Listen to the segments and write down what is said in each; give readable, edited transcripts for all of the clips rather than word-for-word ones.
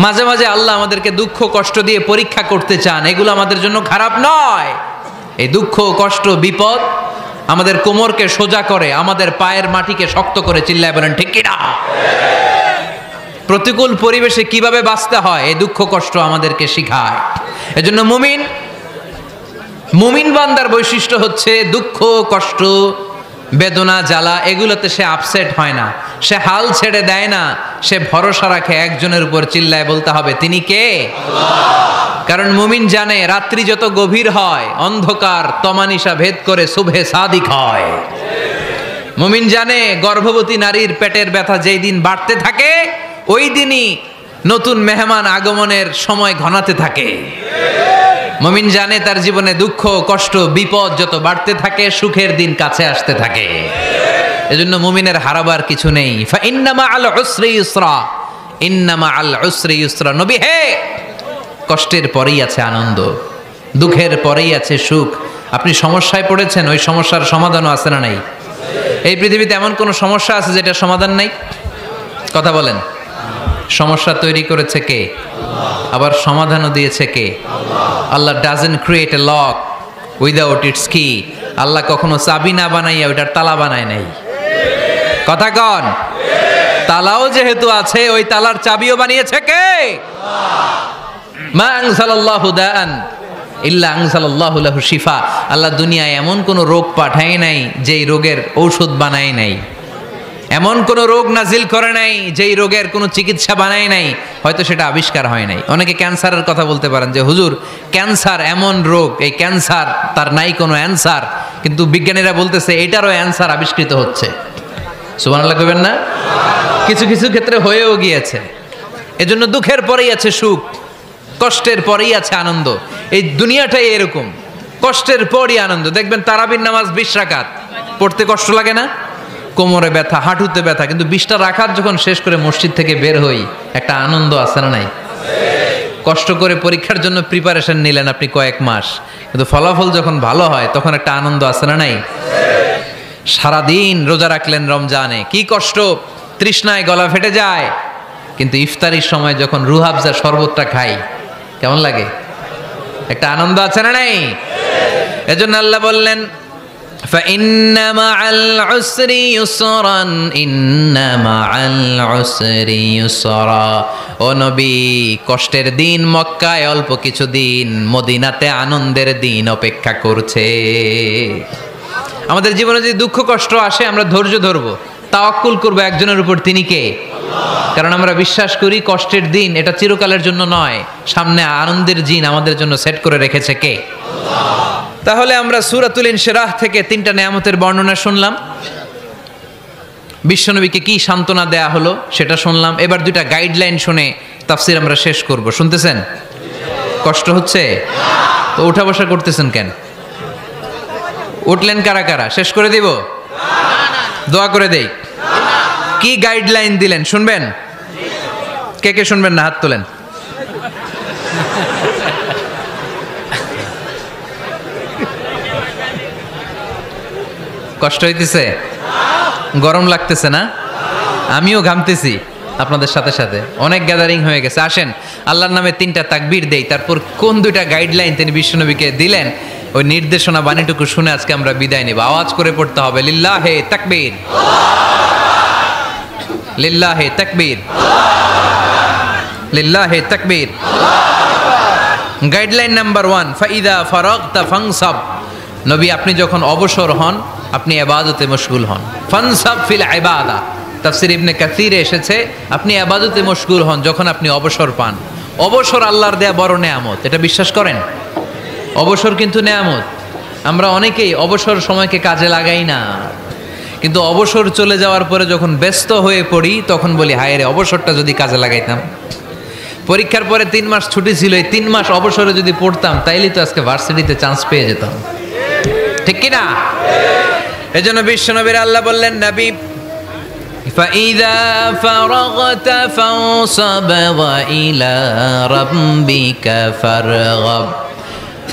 মাঝে মাঝে আল্লাহ আমাদেরকে দুঃখ কষ্ট দিয়ে পরীক্ষা করতে চান, এগুলো আমাদের জন্য খারাপ নয়। এই দুঃখ কষ্ট বিপদ আমাদের কোমরকে সোজা করে, আমাদের পায়ের মাটিকে শক্ত করে। চিল্লায় বলেন ঠিক কিনা? প্রতিকূল পরিবেশে কিভাবে বাঁচতে হয় এই দুঃখ কষ্ট আমাদেরকে শিখায়। এজন্য মুমিন বান্দার বৈশিষ্ট্য হচ্ছে দুঃখ কষ্ট বেদনা জ্বালা এগুলোতে সে আপসেট হয় না, সে হাল ছেড়ে দেয় না, সে ভরসা রাখে একজনের উপর। চিল্লায় বলতে হবে তিনি কে? কারণ মুমিন জানে রাত্রি যত গভীর হয় অন্ধকার তমানিসা ভেদ করে সুবহে সাদিক হয়। মুমিন জানে গর্ভবতী নারীর পেটের ব্যথা যেই দিন বাড়তে থাকে ওই দিনই নতুন মেহমান আগমনের সময় ঘনাতে থাকে। মুমিন জানে তার জীবনে দুঃখ কষ্ট বিপদ যত বাড়তে থাকে সুখের দিন কাছে আসতে থাকে। এজন্য মুমিনের হারাবার কিছু নেই। ফা ইন্নামা আল উসরি ইউসরা, ইন্নামা আল উসরি ইউসরা। নবী হে, কষ্টের পরেই আছে আনন্দ, দুঃখের পরেই আছে সুখ। আপনি সমস্যায় পড়েছেন, ওই সমস্যার সমাধানও আছে না নাই? এই পৃথিবীতে এমন কোন সমস্যা আছে যেটা সমাধান নাই? কথা বলেন। সমস্যা তৈরি করেছে কে? আবার সমাধানও দিয়েছে কে? Allah doesn't create a lock without its key. Allah কখনো চাবি না বানাইয়া ওইটার তালা বানায় নাই। কথা কন। তালাও যেহেতু আছে ওই তালার চাবিও বানিয়েছে কে? মা আনজালাল্লাহু দাআন ইল্লা আনজালাল্লাহু লাহু শিফা। আল্লাহ দুনিয়ায় এমন কোন রোগ পাঠায় নাই যেই রোগের ঔষধ বানায় নাই, এমন কোন রোগ নাজিল করে নাই যেই রোগের কোনো চিকিৎসা বানায় নাই, হয়তো সেটা আবিষ্কার হয় নাই। অনেকে ক্যান্সারের কথা বলতে পারেন যে হুজুর ক্যান্সার এমন রোগ, এই ক্যান্সার তার নাই কোনো অ্যান্সার, কিন্তু বিজ্ঞানীরা বলতেছে এটারও অ্যান্সার আবিষ্কৃত হচ্ছে। সুবহানাল্লাহ কইবেন না? কিছু কিছু ক্ষেত্রে হয়েও গিয়েছে। এজন্য দুঃখের পরেই আছে সুখ, কষ্টের পরেই আছে আনন্দ। এই দুনিয়াটাই এরকম, কষ্টের পরই আনন্দ। দেখবেন তারাবির নামাজ 20 রাকাত পড়তে কষ্ট লাগে না? কোমরে ব্যথা, হাঁটুতে ব্যথা, কিন্তু 20টা রাকাত যখন শেষ করে মসজিদ থেকে বের হই একটা আনন্দ আছে না নাই? কষ্ট করে পরীক্ষার জন্য প্রিপারেশন নিলেন আপনি কয়েক মাস, কিন্তু ফলাফল যখন ভালো হয় তখন একটা আনন্দ আছে না নাই? সারাদিন রোজা রাখলেন রমজানে, কি কষ্ট, তৃষ্ণায় গলা ফেটে যায়, কিন্তু ইফতারির সময় যখন রুহাবজা শরবতটা খাই কেমন লাগে? একটা আনন্দ আছে না নাই? এজন্য আল্লাহ বললেন فَإِنَّ مَعَ الْعُسْرِ يُسْرًا إِنَّ مَعَ الْعُسْرِ يُسْرًا। ও নবী, কষ্টের দিন মক্কায় অল্প কিছু দিন, মদিনাতে আনন্দের দিন অপেক্ষা করছে। আমাদের জীবনে যদি দুঃখ কষ্ট আসে আমরা ধৈর্য ধরবো, তাওয়াক্কুল করবো একজনের উপর, তিনি কে? কারণ আমরা বিশ্বাস করি কষ্টের দিন এটা চিরকালের জন্য নয়, সামনে আনন্দের দিন আমাদের জন্য সেট করে রেখেছে কে? তাহলে আমরা সূরাতুল ইনশিরাহ থেকে 3টা নেয়ামতের বর্ণনা শুনলাম, বিশ্বনবীকে কি সান্ত্বনা দেয়া হলো সেটা শুনলাম। এবার 2টা গাইডলাইন শুনে তাফসীর আমরা শেষ করব। শুনতেছেন? কষ্ট হচ্ছে তো উঠা বসা করতেছেন কেন? উঠলেন কারা কারা? শেষ করে দিব? দোয়া করে দেই। কি গাইডলাইন দিলেন শুনবেন? কে কে শুনবেন না হাত তোলেন। কষ্ট হইতেছে? গরম লাগতেছে না? আমিও ঘামতেছি আপনাদের সাথে সাথে। অনেক গ্যাদারিং হয়ে গেছে। আসেন আল্লাহর নামে 3টা তাকবীর দেই, তারপর কোন 2টা গাইডলাইন তিনি বিশ্বনবীকে দিলেন ওই নির্দেশনা বাণীটুকু শুনে আজকে আমরা বিদায় নেব। আওয়াজ করে পড়তে হবে লিল্লাহে তাকবীর, লিল্লাহে তাকবীর, লিল্লাহে তাকবীর। গাইডলাইন নাম্বার 1, ফাইদা ফারাগতা ফানসাব। নবী আপনি যখন অবসর হন আপনি ইবাদতে মশগুল হন। ফানসাব ফিল ইবাদা, তাফসীর ইবনে কাসিরে এসেছে আপনি ইবাদতে মশগুল হন যখন আপনি অবসর পান। অবসর আল্লাহর দেয়া বড় নেয়ামত, এটা বিশ্বাস করেন? অবসর কিন্তু নেয়ামত। আমরা অনেকেই অবসর সময়কে কাজে লাগাই না, কিন্তু অবসর চলে যাওয়ার পরে যখন ব্যস্ত হয়ে পড়ি তখন বলি হায় রে অবসরটা যদি কাজে লাগাইতাম। পরীক্ষার পরে 3 মাস ছুটি ছিল, এই 3 মাস অবসরে যদি পড়তাম তাইলেই তো আজকে ভার্সিটিতে চান্স পেয়ে যেতাম, ঠিক কি না? এজন্য বিশ্বনবীর আল্লাহ বললেন নবী ফাইদা ফারাগতা ফানসাব ওয়া ইলা রাব্বিকা ফারগাব।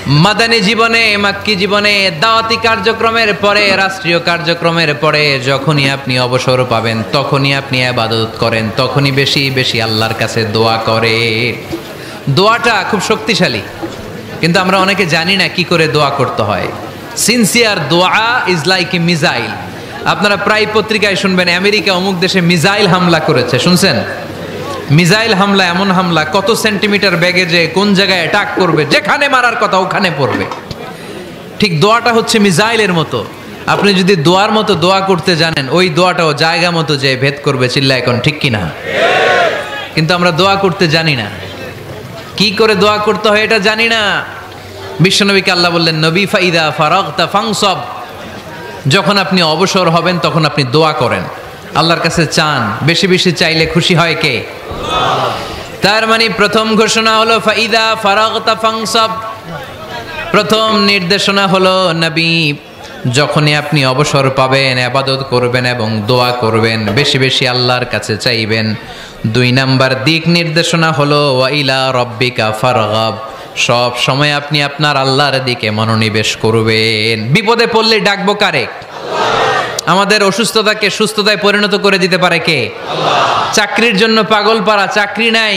মাদানী জীবনে, মাক্কি জীবনে, দাওয়াতি কার্যক্রমের পরে, রাষ্ট্রীয় কার্যক্রমের পরে যখনই আপনি অবসর পাবেন তখনই আপনি ইবাদত করেন, তখনই বেশি বেশি আল্লাহর কাছে দোয়া করে। দোয়াটা খুব শক্তিশালী, কিন্তু আমরা অনেকে জানি না কি করে দোয়া করতে হয়। সিনসিয়ার দোয়া ইজ লাইক এ মিসাইল। আপনারা প্রায় পত্রিকায় শুনবেন আমেরিকা অমুক দেশে মিসাইল হামলা করেছে, শুনছেন? মিসাইল হামলা এমন হামলা, কত সেন্টিমিটার বেগে যে কোন জায়গায় অ্যাটাক করবে, যেখানে মারার কথা ওখানে পড়বে। ঠিক দোয়াটা হচ্ছে মিসাইলের মতো। আপনি যদি দোয়ার মতো দোয়া করতে জানেন, ওই দোয়াটাও জায়গা মতো যে ভেদ করবে। চিল্লা এখন ঠিক কিনা? কিন্তু আমরা দোয়া করতে জানি না, কি করে দোয়া করতে হয় এটা জানি না। বিশ্বনবীকে আল্লাহ বললেন, নবী ফাইদা ফারাগতা ফানসব, যখন আপনি অবসর হবেন তখন আপনি দোয়া করেন, আল্লাহর কাছে চান। বেশি বেশি চাইলে খুশি হয় কে? তার মানে প্রথম ঘোষণা হলো ফাইদা ফারাগতা ফানসব। প্রথম নির্দেশনা হলো নবী, যখনই আপনি অবসর পাবেন ইবাদত করবেন এবং দোয়া করবেন, বেশি বেশি আল্লাহর কাছে চাইবেন। 2 নাম্বার দিক নির্দেশনা হলো ওয়া ইলা রাব্বিকা ফারগাব, সব সময় আপনি আপনার আল্লাহর দিকে মনোনিবেশ করবেন। বিপদে পড়লে ডাকবো কারে? আমাদের অসুস্থতাকে সুস্থতায় পরিণত করে দিতে পারে কে? আল্লাহ। চাকরির জন্য পাগল পারা, চাকরি নাই,